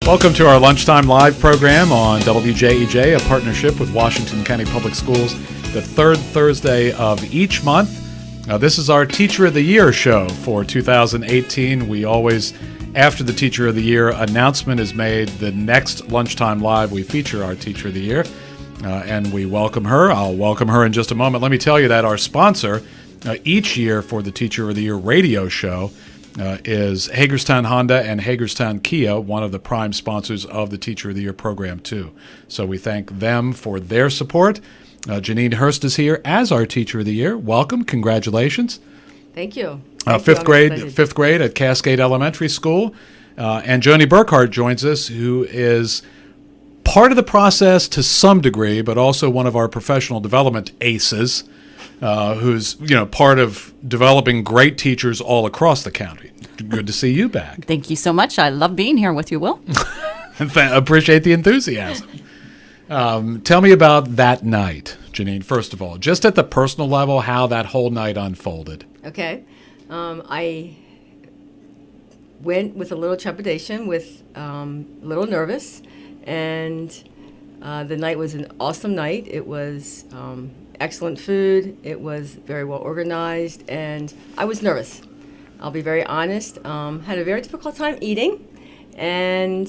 Welcome to our Lunchtime Live program on WJEJ, a partnership with Washington County Public Schools, the third Thursday of each month. This is our Teacher of the Year show for 2018. We always, after the Teacher of the Year announcement is made, the next Lunchtime Live, we feature our Teacher of the Year, and we welcome her. I'll welcome her in just a moment. Let me tell you that our sponsor each year for the Teacher of the Year radio show is Hagerstown Honda and Hagerstown Kia, one of the prime sponsors of the Teacher of the Year program, too. So we thank them for their support. Jeanine Horst is here as our Teacher of the Year. Welcome. Congratulations. Thank you. Fifth grade at Cascade Elementary School. And Joni Burkhart joins us, who is part of the process to some degree, but also one of our professional development aces. Who's part of developing great teachers all across the county. Good to see you back. Thank you so much. I love being here with you, Will. Appreciate the enthusiasm. Tell me about that night, Jeanine, first of all. Just at the personal level, how that whole night unfolded. Okay. I went with a little trepidation, with a little nervous, and the night was an awesome night. It was excellent food. It was very well organized, and I was nervous. I'll be very honest. Had a very difficult time eating, and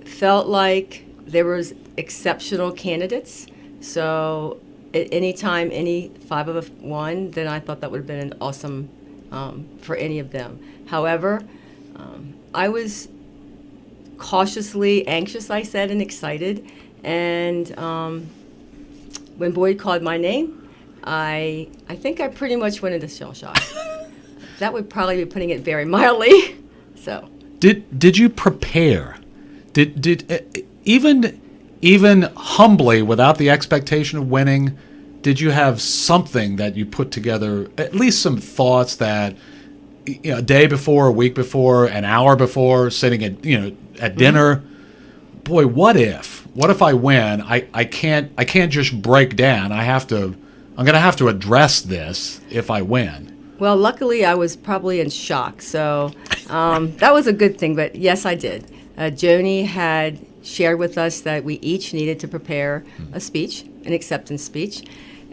felt like there was exceptional candidates. So at any time, any 5 of 1, then I thought that would have been an awesome for any of them. However, I was cautiously anxious, I said, and excited, and when Boyd called my name, I think I pretty much went into shell shock. That would probably be putting it very mildly. So, did you prepare? Did even humbly, without the expectation of winning, did you have something that you put together? At least some thoughts that a day before, a week before, an hour before, sitting at dinner. Boy, what if? What if I win? I can't just break down. I'm going to have to address this if I win. Well, luckily I was probably in shock, so that was a good thing. But yes, I did. Joni had shared with us that we each needed to prepare a speech, an acceptance speech,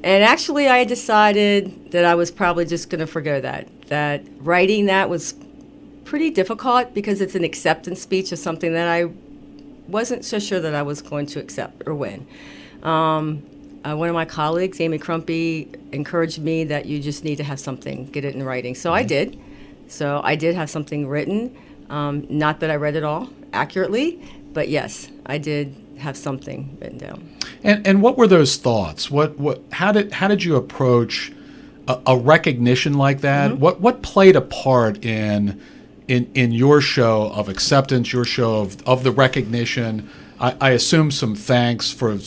and actually I decided that I was probably just going to forgo that. That writing that was pretty difficult because it's an acceptance speech of something that I wasn't so sure that I was going to accept or win. One of my colleagues, Amy Crumpy, encouraged me that you just need to have something, get it in writing. So I did. So I did have something written. Not that I read it all accurately, but yes, I did have something written down. And what were those thoughts? How did you approach a recognition like that? Mm-hmm. What played a part in your show of acceptance, your show of the recognition? I assume some thanks for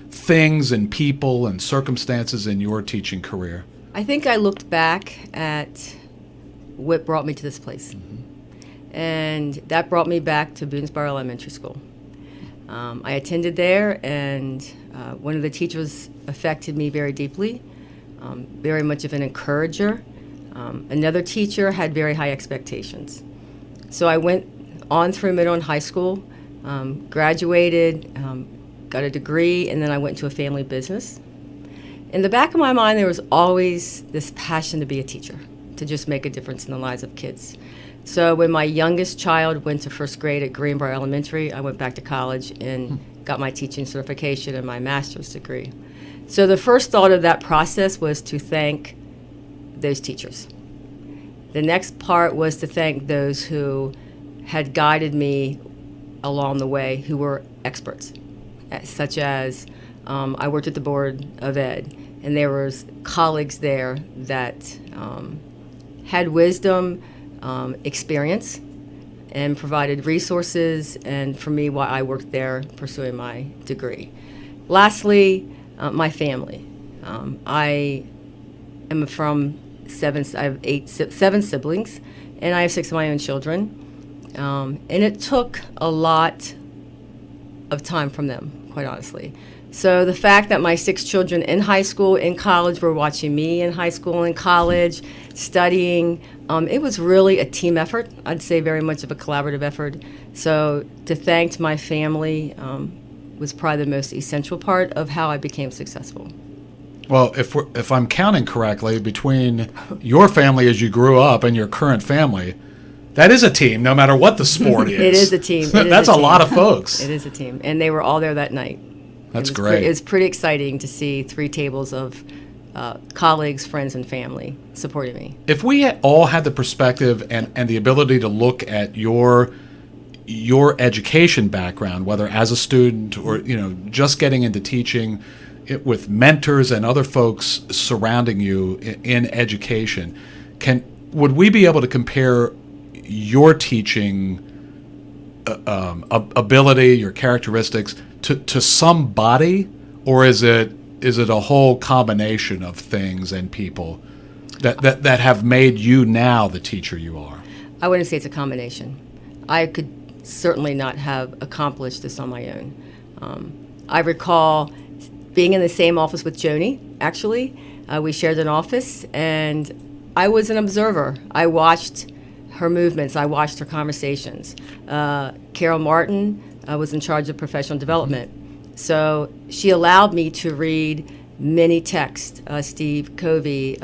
things and people and circumstances in your teaching career. I think I looked back at what brought me to this place. Mm-hmm. And that brought me back to Boonesboro Elementary School. I attended there, and one of the teachers affected me very deeply, very much of an encourager. Another teacher had very high expectations. So I went on through middle and high school, graduated, got a degree, and then I went to a family business. In the back of my mind, there was always this passion to be a teacher, to just make a difference in the lives of kids. So when my youngest child went to first grade at Greenbrier Elementary, I went back to college and got my teaching certification and my master's degree. So the first thought of that process was to thank those teachers. The next part was to thank those who had guided me along the way, who were experts, such as I worked at the Board of Ed, and there was colleagues there that had wisdom, experience, and provided resources, and for me, why I worked there pursuing my degree. Lastly, my family. I am from I have 7 siblings, and I have 6 of my own children. And it took a lot of time from them, quite honestly. So the fact that my 6 children in high school, in college, were watching me in high school and college, studying, it was really a team effort. I'd say very much of a collaborative effort. So to thank my family was probably the most essential part of how I became successful. Well, if I'm counting correctly, between your family as you grew up and your current family, that is a team, no matter what the sport is. It is a team. That's a lot of folks. It is a team. And they were all there that night. That's great. It was pretty exciting to see 3 tables of colleagues, friends, and family supporting me. If we all had the perspective and the ability to look at your education background, whether as a student or just getting into teaching, with mentors and other folks surrounding you in education, would we be able to compare your teaching ability, your characteristics to somebody, or is it a whole combination of things and people that have made you now the teacher you are? I wouldn't say it's a combination. I could certainly not have accomplished this on my own. I recall being in the same office with Joni, actually. We shared an office, and I was an observer. I watched her movements. I watched her conversations. Carol Martin was in charge of professional development. So she allowed me to read many texts, Steve Covey,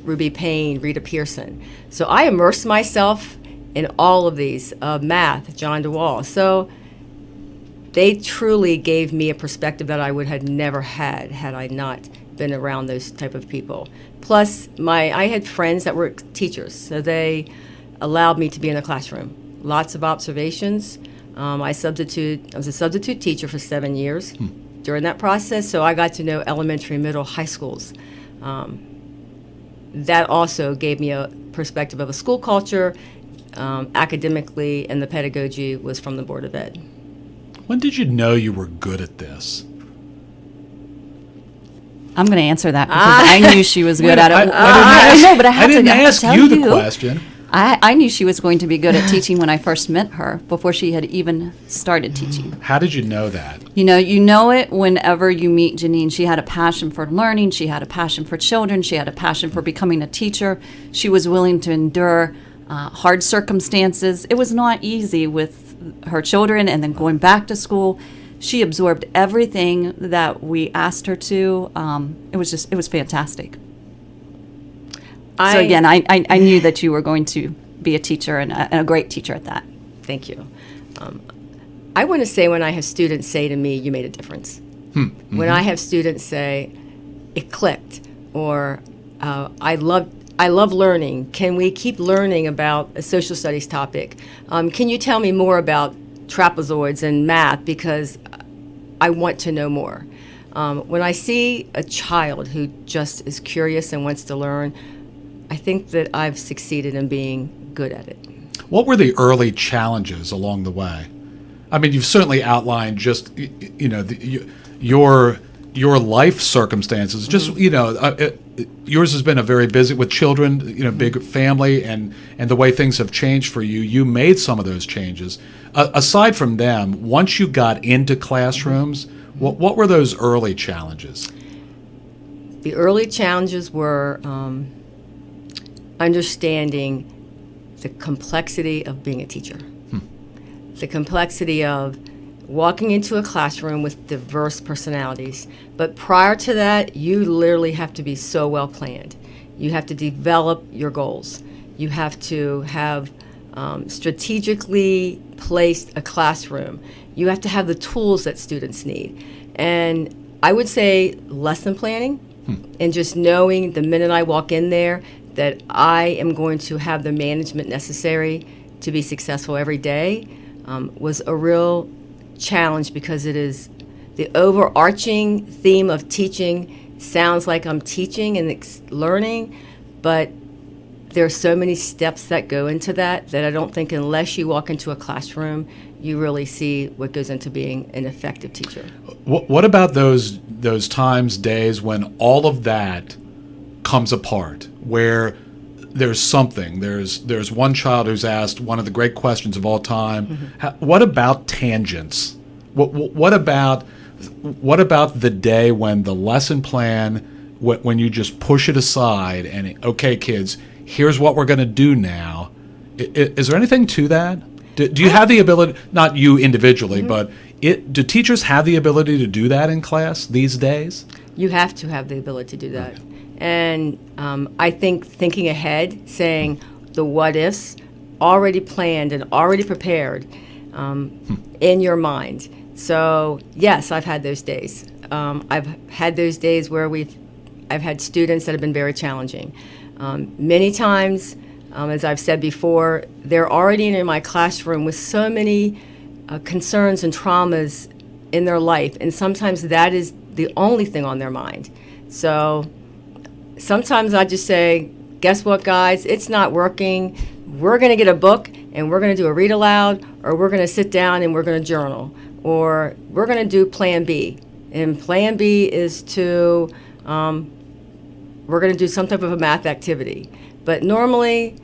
Ruby Payne, Rita Pearson. So I immersed myself in all of these, math, John DeWall. So they truly gave me a perspective that I would have never had I not been around those type of people. Plus, I had friends that were teachers, so they allowed me to be in the classroom. Lots of observations. I was a substitute teacher for 7 years during that process, so I got to know elementary, middle, high schools. That also gave me a perspective of a school culture, academically, and the pedagogy was from the Board of Ed. When did you know you were good at this? I'm going to answer that because I knew she was good at it. I didn't I ask tell you the question. I knew she was going to be good at teaching when I first met her, before she had even started teaching. How did you know that? You know it whenever you meet Jeanine. She had a passion for learning. She had a passion for children. She had a passion for becoming a teacher. She was willing to endure hard circumstances. It was not easy with her children and then going back to school. She absorbed everything that we asked her to. It was fantastic. So again, I knew that you were going to be a teacher and a great teacher at that. Thank you. I want to say when I have students say to me, "You made a difference." Mm-hmm. When I have students say, "It clicked," or "I love learning. Can we keep learning about a social studies topic? Can you tell me more about trapezoids and math because I want to know more." When I see a child who just is curious and wants to learn, I think that I've succeeded in being good at it. What were the early challenges along the way? I mean, you've certainly outlined just your life circumstances. Just yours has been a very busy with children, big family, and the way things have changed for you. You made some of those changes. Aside from them, once you got into classrooms, what were those early challenges? The early challenges were understanding the complexity of being a teacher, the complexity of walking into a classroom with diverse personalities. But prior to that, you literally have to be so well planned. You have to develop your goals. You have to have strategically placed a classroom. You have to have the tools that students need. And I would say lesson planning and just knowing the minute I walk in there that I am going to have the management necessary to be successful every day was a real challenge, because it is the overarching theme of teaching sounds like I'm teaching and learning, but there are so many steps that go into that I don't think unless you walk into a classroom you really see what goes into being an effective teacher. What about those times, days when all of that comes apart, where there's one child who's asked one of the great questions of all time. What about tangents? What about what about the day when the lesson plan, when you just push it aside and, okay, kids, here's what we're going to do now? Is there anything to that? Do you have the ability, not you individually, but do teachers have the ability to do that in class these days? You have to have the ability to do that. And I think thinking ahead, saying the what ifs, already planned and already prepared in your mind. So yes, I've had those days. I've had those days where I've had students that have been very challenging. Many times, as I've said before, they're already in my classroom with so many concerns and traumas in their life, and sometimes that is the only thing on their mind. So sometimes I just say, guess what, guys? It's not working. We're going to get a book, and we're going to do a read aloud, or we're going to sit down and we're going to journal, or we're going to do Plan B. And Plan B is to, we're going to do some type of a math activity. But normally,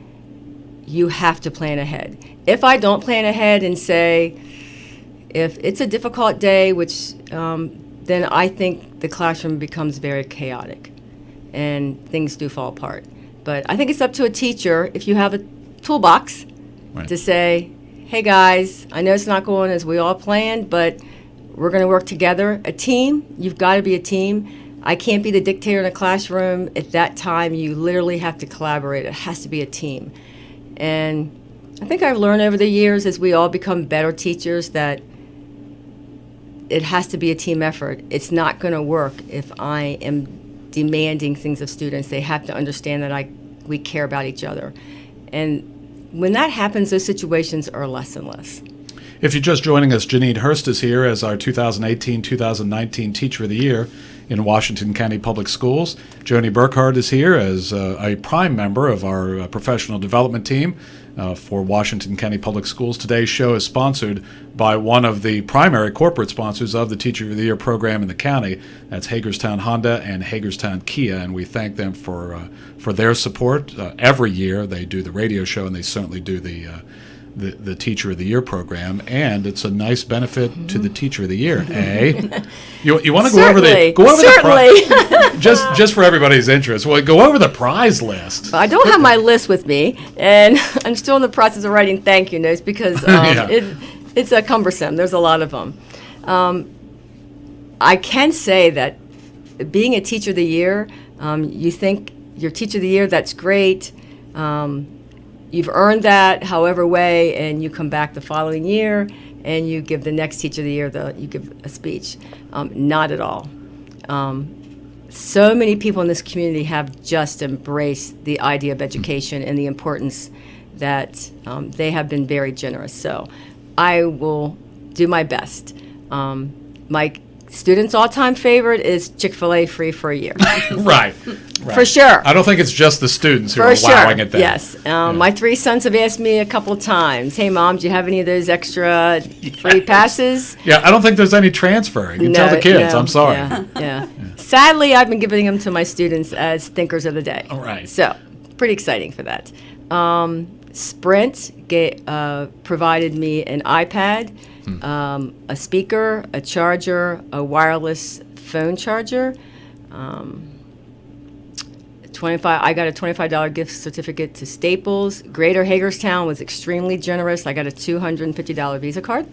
you have to plan ahead. If I don't plan ahead and say, if it's a difficult day, which then I think the classroom becomes very chaotic and things do fall apart. But I think it's up to a teacher, if you have a toolbox, to say, hey guys, I know it's not going as we all planned, but we're going to work together. A team, you've got to be a team. I can't be the dictator in a classroom. At that time, you literally have to collaborate. It has to be a team. And I think I've learned over the years, as we all become better teachers, that it has to be a team effort. It's not going to work if I am demanding things of students. They have to understand that we care about each other. And when that happens, those situations are less and less. If you're just joining us, Jeanine Horst is here as our 2018-2019 Teacher of the Year in Washington County Public Schools. Joni Burkhart is here as a prime member of our professional development team for Washington County Public Schools. Today's show is sponsored by one of the primary corporate sponsors of the Teacher of the Year program in the county. That's Hagerstown Honda and Hagerstown Kia, and we thank them for their support. Every year they do the radio show, and they certainly do the Teacher of the Year program, and it's a nice benefit to the Teacher of the Year. You want to go over the just for everybody's interest. Well, go over the prize list. I don't have my list with me, and I'm still in the process of writing thank you notes because it's cumbersome. There's a lot of them. I can say that being a Teacher of the Year, you think you're Teacher of the Year, that's great. You've earned that however way, and you come back the following year and you give the next Teacher of the Year, you give a speech. Not at all. So many people in this community have just embraced the idea of education and the importance that they have been very generous. So I will do my best. My students' all-time favorite is Chick-fil-A free for a year. Right. For sure. I don't think it's just the students who are allowing it then. Yes. My 3 sons have asked me a couple times, hey, Mom, do you have any of those extra free passes? Yeah, I don't think there's any transferring. You tell the kids, I'm sorry. Yeah. Sadly, I've been giving them to my students as thinkers of the day. All right. So, pretty exciting for that. Sprint provided me an iPad, a speaker, a charger, a wireless phone charger. I got a $25 gift certificate to Staples. Greater Hagerstown was extremely generous. I got a $250 Visa card.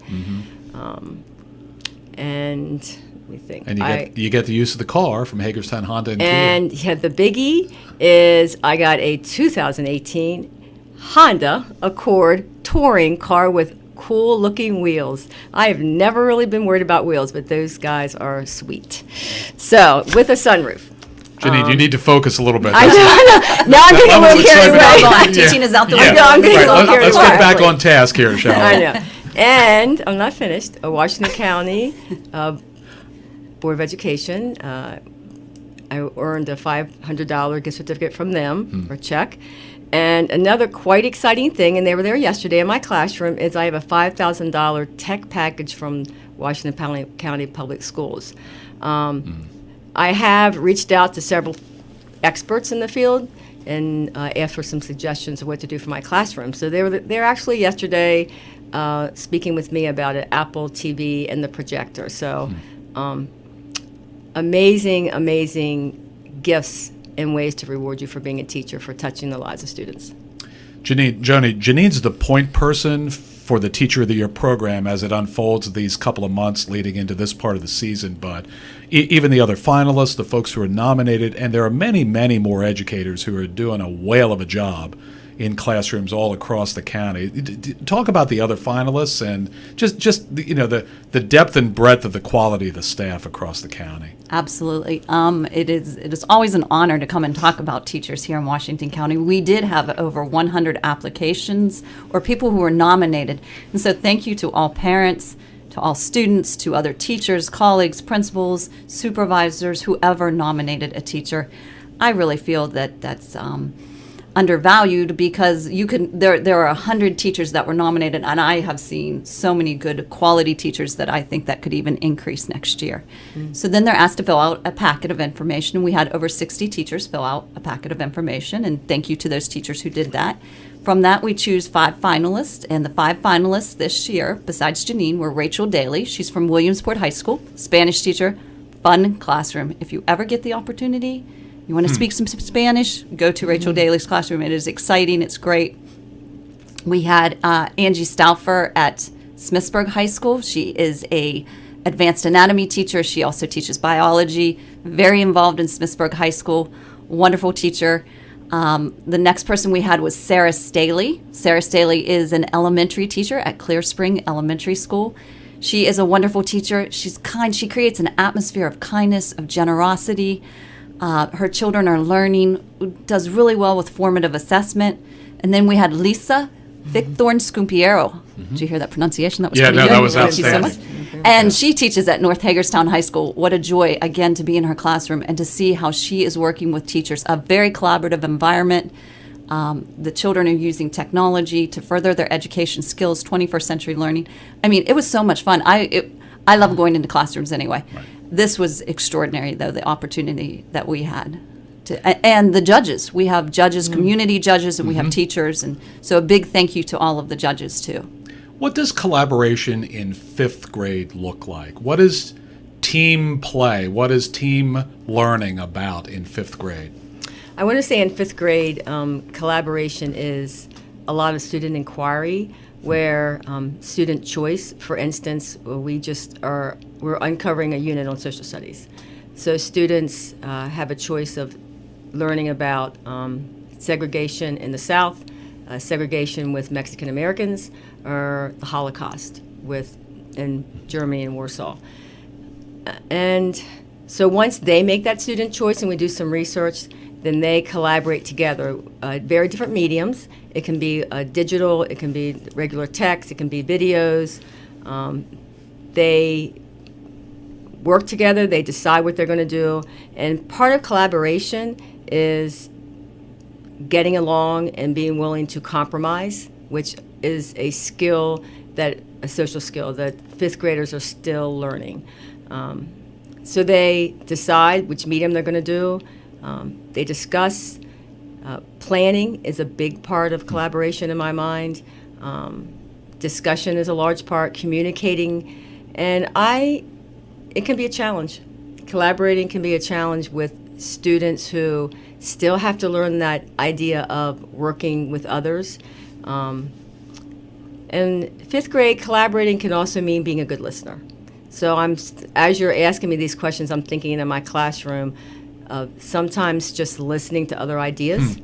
And let me think. And you get the use of the car from Hagerstown Honda and Kia. And the biggie is I got a 2018 Honda Accord touring car with cool-looking wheels. I have never really been worried about wheels, but those guys are sweet. So, with a sunroof. Jeanine, you need to focus a little bit. I know. Now I'm getting a little carried away. Teaching is out the window. I'm getting a little carried Let's away. get back on task here, shall we? I know. And I'm not finished. A Washington County Board of Education. I earned a $500 gift certificate from them, or check. And another quite exciting thing, and they were there yesterday in my classroom, is I have a $5,000 tech package from Washington County Public Schools. I have reached out to several experts in the field and asked for some suggestions of what to do for my classroom. So they were actually yesterday speaking with me about an Apple TV and the projector. So amazing gifts and ways to reward you for being a teacher, for touching the lives of students. Janine's the point person for the Teacher of the Year program as it unfolds these couple of months leading into this part of the season. But even the other finalists, the folks who are nominated, and there are many, many more educators who are doing a whale of a job in classrooms all across the county. Talk about the other finalists and just the depth and breadth of the quality of the staff across the county. Absolutely. It is always an honor to come and talk about teachers here in Washington County. We did have over 100 applications or people who were nominated. And so thank you to all parents, to all students, to other teachers, colleagues, principals, supervisors, whoever nominated a teacher. I really feel that that's undervalued because there are 100 teachers that were nominated, and I have seen so many good quality teachers that I think that could even increase next year. So then they're asked to fill out a packet of information. We had over 60 teachers fill out a packet of information, and thank you to those teachers who did that. From that, we choose 5 finalists, and the 5 finalists this year, besides Jeanine, were Rachel Daly. She's from Williamsport High School, Spanish teacher, fun classroom. If you ever get the opportunity, you want to speak some Spanish, go to Rachel Daly's classroom. It is exciting. It's great. We had Angie Stauffer at Smithsburg High School. She is a advanced anatomy teacher. She also teaches biology, very involved in Smithsburg High School, wonderful teacher. The next person we had was Sarah Staley. Sarah Staley is an elementary teacher at Clear Spring Elementary School. She is a wonderful teacher. She's kind. She creates an atmosphere of kindness, of generosity. Her children are learning, does really well with formative assessment. And then we had Lisa Victhorn Scumpiero. Did you hear that pronunciation? That was pretty good. That was Thank you so outstanding. much. And she teaches at North Hagerstown High School. What a joy, again, to be in her classroom and to see how she is working with teachers. A very collaborative environment. The children are using technology to further their education skills, 21st century learning. I mean, it was so much fun. I love going into classrooms anyway. Right. This was extraordinary, though, the opportunity that we had. And the judges. We have judges, community judges, and we have teachers. And so a big thank you to all of the judges, too. What does collaboration in 5th grade look like? What is team play? What is team learning about in 5th grade? I want to say in 5th grade, collaboration is a lot of student inquiry, where student choice, for instance, we're uncovering a unit on social studies. So students have a choice of learning about segregation in the South, segregation with Mexican Americans, or the Holocaust in Germany and Warsaw. And so once they make that student choice and we do some research, then they collaborate together. Very different mediums. It can be digital, it can be regular text, it can be videos. They work together, they decide what they're going to do. And part of collaboration is getting along and being willing to compromise, which is a social skill that 5th graders are still learning. So they decide which medium they're going to do. They discuss. Planning is a big part of collaboration in my mind. Discussion is a large part. Communicating, and it can be a challenge. Collaborating can be a challenge with students who still have to learn that idea of working with others. And 5th grade, collaborating can also mean being a good listener. So as you're asking me these questions, I'm thinking in my classroom. Sometimes just listening to other ideas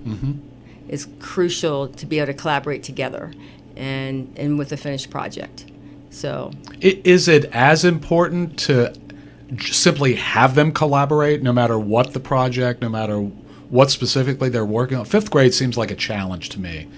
is crucial to be able to collaborate together and with a finished project. So, is it as important to simply have them collaborate, no matter what the project, no matter what specifically they're working on? 5th grade seems like a challenge to me.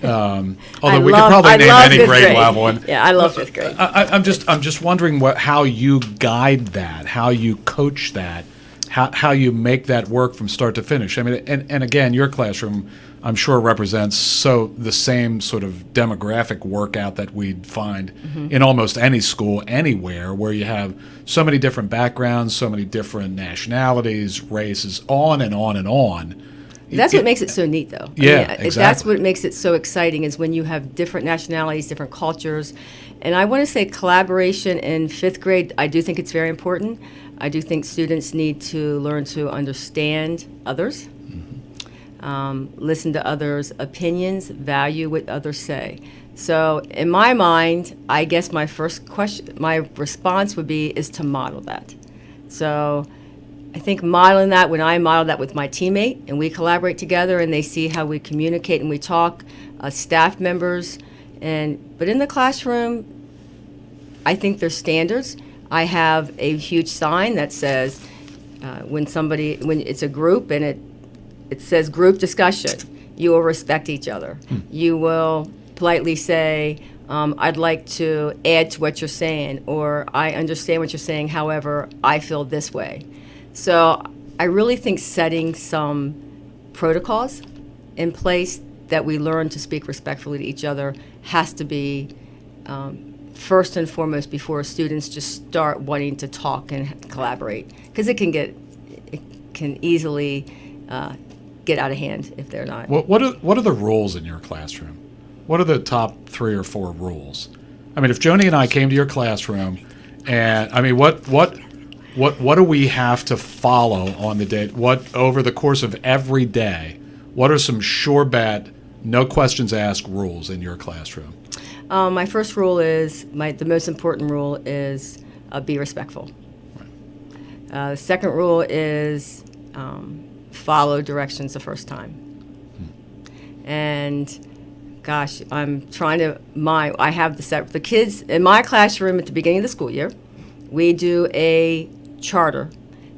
Although we could probably name any grade level. And, yeah, I love 5th grade. I'm just wondering how you guide that, how you coach that. How you make that work from start to finish. I mean, and again, your classroom, I'm sure, represents the same sort of demographic workout that we'd find in almost any school anywhere, where you have so many different backgrounds, so many different nationalities, races, on and on and on. That's what makes it so neat, though. Exactly. That's what makes it so exciting is when you have different nationalities, different cultures. And I want to say collaboration in 5th grade, I do think it's very important. I do think students need to learn to understand others, listen to others' opinions, value what others say. So in my mind, I guess my response would be is to model that. So I think modeling that, when I model that with my teammate and we collaborate together and they see how we communicate and we talk, staff members, but in the classroom, I think there's standards. I have a huge sign that says when it's a group and it says group discussion, you will respect each other. You will politely say, I'd like to add to what you're saying, or I understand what you're saying, however, I feel this way. So I really think setting some protocols in place that we learn to speak respectfully to each other has to be first and foremost before students just start wanting to talk and collaborate, because it can easily get out of hand if they're not. What are the rules in your classroom? What are the top 3 or 4 rules? I mean, if Joni and I came to your classroom, and I mean, what do we have to follow on the day? What over the course of every day? What are some sure bet, no questions asked rules in your classroom? My first rule is the most important rule is be respectful. Right. The second rule is follow directions the first time. And gosh, I'm trying to I have the kids in my classroom at the beginning of the school year. We do a charter,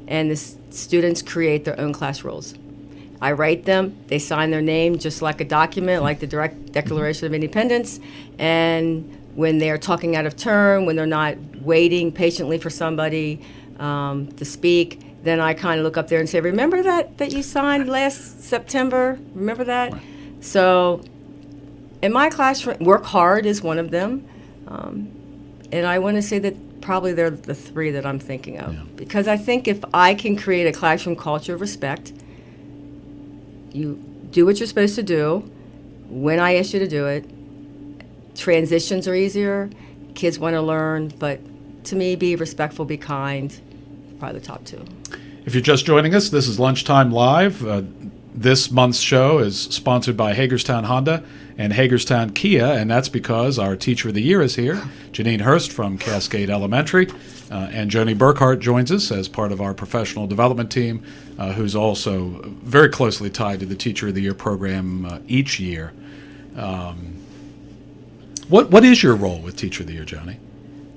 and the students create their own class rules. I write them, they sign their name just like a document, like the direct Declaration of Independence, and when they're talking out of turn, when they're not waiting patiently for somebody to speak, then I kind of look up there and say, remember that you signed last September? Remember that? Right. So in my classroom, work hard is one of them. And I want to say that probably they're the 3 that I'm thinking of. Yeah. Because I think if I can create a classroom culture of respect, you do what you're supposed to do when I ask you to do it. Transitions are easier. Kids want to learn. But to me, be respectful, be kind, probably the top 2. If you're just joining us, this is Lunchtime Live. This month's show is sponsored by Hagerstown Honda and Hagerstown Kia, and that's because our Teacher of the Year is here, Jeanine Horst from Cascade Elementary, and Joni Burkhart joins us as part of our professional development team, who's also very closely tied to the Teacher of the Year program each year. What is your role with Teacher of the Year, Joni?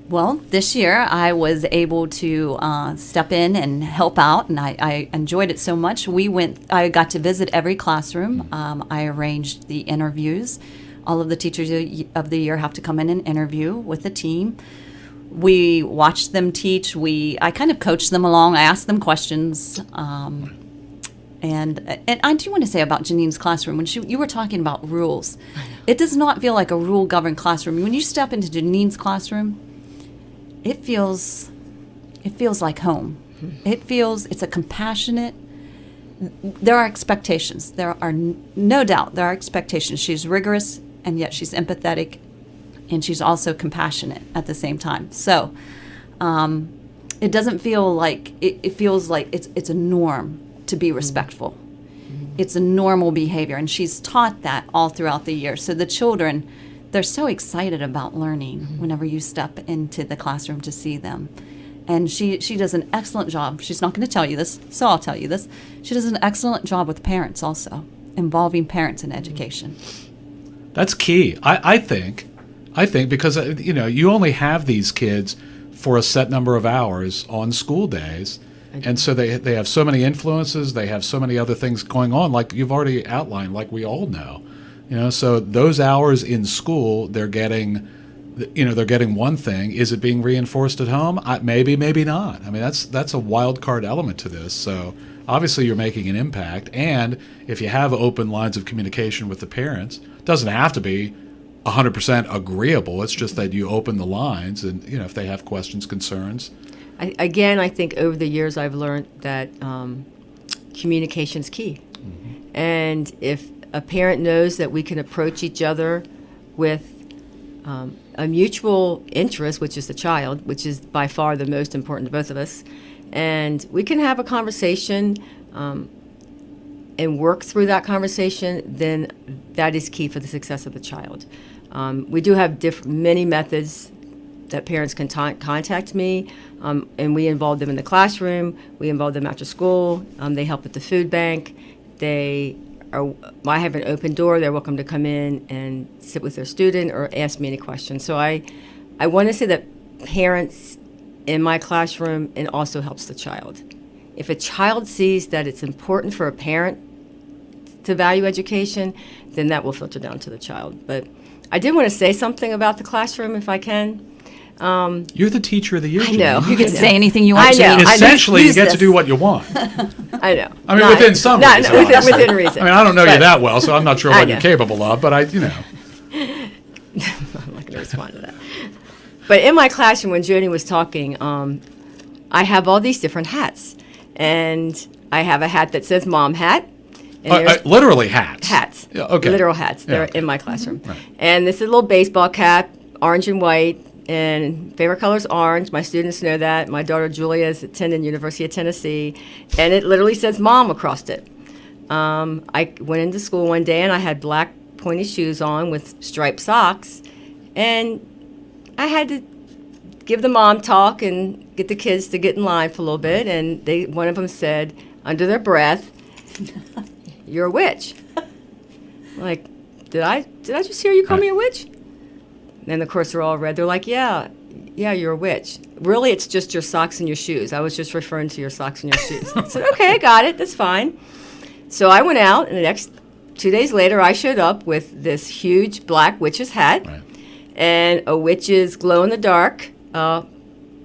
Well, this year I was able to step in and help out, and I enjoyed it so much. I got to visit every classroom. I arranged the interviews. All of the Teachers of the Year have to come in and interview with the team. We watched them teach. I kind of coached them along. I asked them questions. And I do want to say about Janine's classroom, when you were talking about rules, it does not feel like a rule-governed classroom. When you step into Janine's classroom, it feels like home. It's a compassionate. There are expectations. There are no doubt there are expectations. She's rigorous, and yet she's empathetic, and she's also compassionate at the same time. So it doesn't feel like it feels like it's a norm to be respectful. It's a normal behavior, and she's taught that all throughout the year. So the children, they're so excited about learning whenever you step into the classroom to see them. And she does an excellent job. She's not going to tell you this, so I'll tell you this. She does an excellent job with parents also, involving parents in education. That's key. I think because you only have these kids for a set number of hours on school days, and so they have so many influences. They have so many other things going on, like you've already outlined, like we all know. So those hours in school, they're getting one thing. Is it being reinforced at home? Maybe, maybe not. I mean, that's a wild card element to this. So obviously you're making an impact. And if you have open lines of communication with the parents, it doesn't have to be 100% agreeable. It's just that you open the lines, and if they have questions, concerns. I think over the years I've learned that communication's key. And if a parent knows that we can approach each other with a mutual interest, which is the child, which is by far the most important to both of us, and we can have a conversation and work through that conversation, then that is key for the success of the child. We do have many methods that parents can contact me, and we involve them in the classroom. We involve them after school. They help at the food bank. I have an open door. They're welcome to come in and sit with their student or ask me any questions. So I want to say that parents in my classroom, it also helps the child. If a child sees that it's important for a parent to value education, then that will filter down to the child. But I did want to say something about the classroom, if I can. You're the teacher of the year. I know. You can say anything you want. I know. Jeanine. Essentially, you get this. to do what you want. I know. I mean, within some reason. Within reason. I mean, I don't know you But- that well, so I'm not sure I what know. you're capable of. But I'm not going to respond to that. But in my classroom, when Joni was talking, I have all these different hats. And I have a hat that says mom hat. And there's literally hats. hats. Yeah, okay. Literal hats. They're okay. in my classroom. Right. And this is a little baseball cap, orange and white. And favorite color is orange. My students know that. My daughter Julia is attending University of Tennessee. And it literally says mom across it. I went into school one day and I had black pointy shoes on with striped socks. And I had to give the mom talk and get the kids to get in line for a little bit. And one of them said, under their breath, "You're a witch." Like, did I just hear you call me a witch? And of course they're all red. They're like, yeah, you're a witch. Really, it's just your socks and your shoes. I was just referring to your socks and your shoes. I said, okay, got it. That's fine. So I went out, and the next 2 days later, I showed up with this huge black witch's hat Right. and a witch's glow-in-the-dark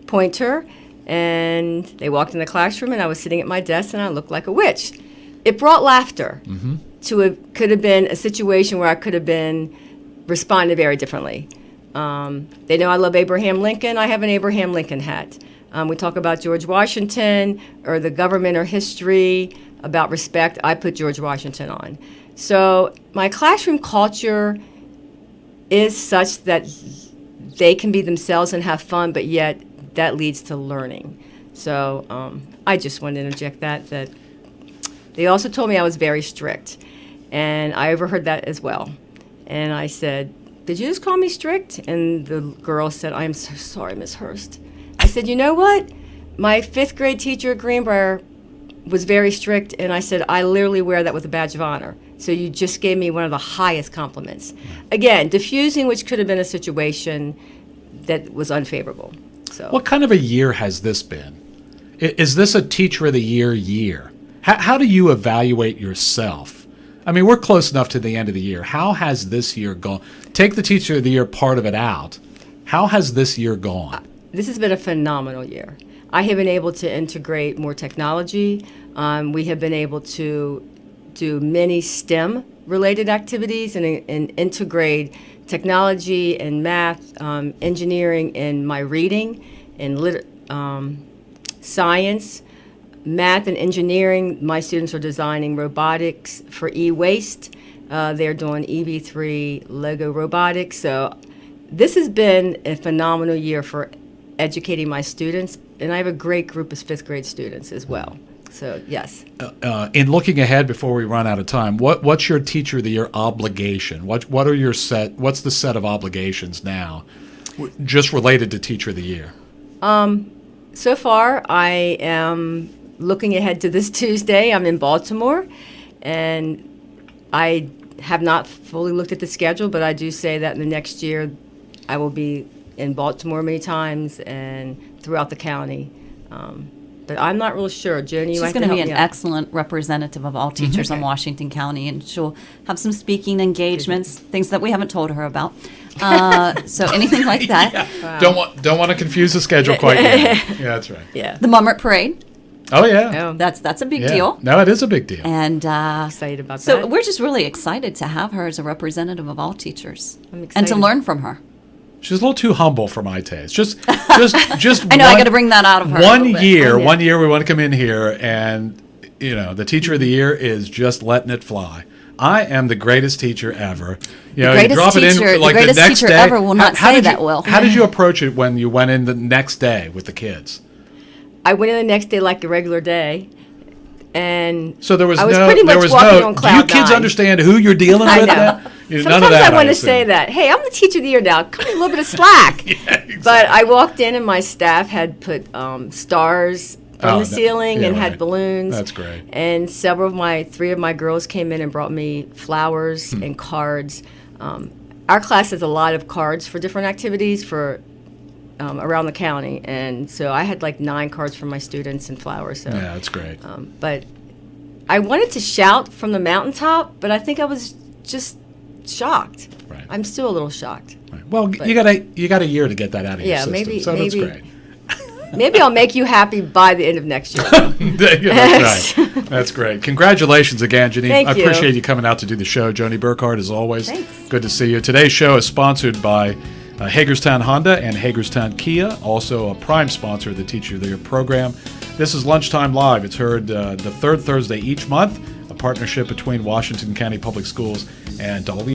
pointer. And they walked in the classroom, and I was sitting at my desk, and I looked like a witch. It brought laughter. Could have been a situation where I could have responded very differently. They know I love Abraham Lincoln. I have an Abraham Lincoln hat. We talk about George Washington or the government or history, about respect. I put George Washington on. So my classroom culture is such that they can be themselves and have fun, but yet that leads to learning. So I just wanted to interject that they also told me I was very strict, and I overheard that as well. And I said, "Did you just call me strict?" And the girl said, "I am so sorry, Miss Horst." I said, "You know what? My 5th grade teacher at Greenbrier was very strict," and I said, "I literally wear that with a badge of honor. So you just gave me one of the highest compliments." Again, diffusing which could have been a situation that was unfavorable. So What kind of a year has this been? Is this a Teacher of the Year? How do you evaluate yourself? I mean, we're close enough to the end of the year. How has this year gone? Take the Teacher of the Year part of it out. How has this year gone? This has been a phenomenal year. I have been able to integrate more technology. We have been able to do many STEM-related activities and integrate technology and math, engineering in my reading, and science. Math and engineering, my students are designing robotics for e-waste. They're doing EV3 Lego robotics. So this has been a phenomenal year for educating my students, and I have a great group of 5th grade students as well. So yes. In looking ahead, before we run out of time, what's your Teacher of the Year obligation? What's the set of obligations now, just related to Teacher of the Year? So far, I am looking ahead to this Tuesday. I'm in Baltimore, and I have not fully looked at the schedule, but I do say that in the next year I will be in Baltimore many times and throughout the county. But I'm not real sure. Joni, you She's might going to be help an me out. excellent representative of all teachers in Washington County, and she'll have some speaking engagements, things that we haven't told her about. So anything like that. Yeah. Don't want to confuse the schedule quite yet. Yeah, that's right. Yeah. The Mummert Parade, Oh yeah. Oh, that's a big Yeah. deal. No, it is a big deal. And excited about so that. we're just really excited to have her as a representative of all teachers I'm and to excited. learn from her. She's a little too humble for my taste. Just. I know I got to bring that out of her. a One little bit. year I know. we want to come in here and the Teacher of the Year is just letting it fly. I am the greatest teacher ever. You greatest drop it teacher- in like the the greatest next teacher day. ever will not say did that, you, Will. How did you approach it when you went in the next day with the kids? I went in the next day like a regular day, and So there was I was no, pretty much there was walking no. on Do cloud you kids nine. understand who you're dealing I with? know. None of Sometimes that. I want to assume. say that. Hey, I'm the Teacher of the Year now. Cut me a little bit of slack. Exactly. But I walked in and my staff had put stars on the ceiling and had right. balloons. That's great. And three of my girls came in and brought me flowers and cards. Our class has a lot of cards for different activities for around the county, and so I had like 9 cards for my students and flowers. So, Yeah, that's great. but I wanted to shout from the mountaintop, but I think I was just shocked. Right. I'm still a little shocked. Right. Well, you got a year to get that out of your Yeah, system. maybe- So that's maybe- great. Maybe I'll make you happy by the end of next year. Yeah, that's right. That's great. Congratulations again, Jeanine. Thank I you. appreciate you coming out to do the show. Joni Burkhart, as always. Thanks. Good to see you. Today's show is sponsored by Hagerstown Honda and Hagerstown Kia, also a prime sponsor of the Teacher of the Year program. This is Lunchtime Live. It's heard the third Thursday each month, a partnership between Washington County Public Schools and WJEJ.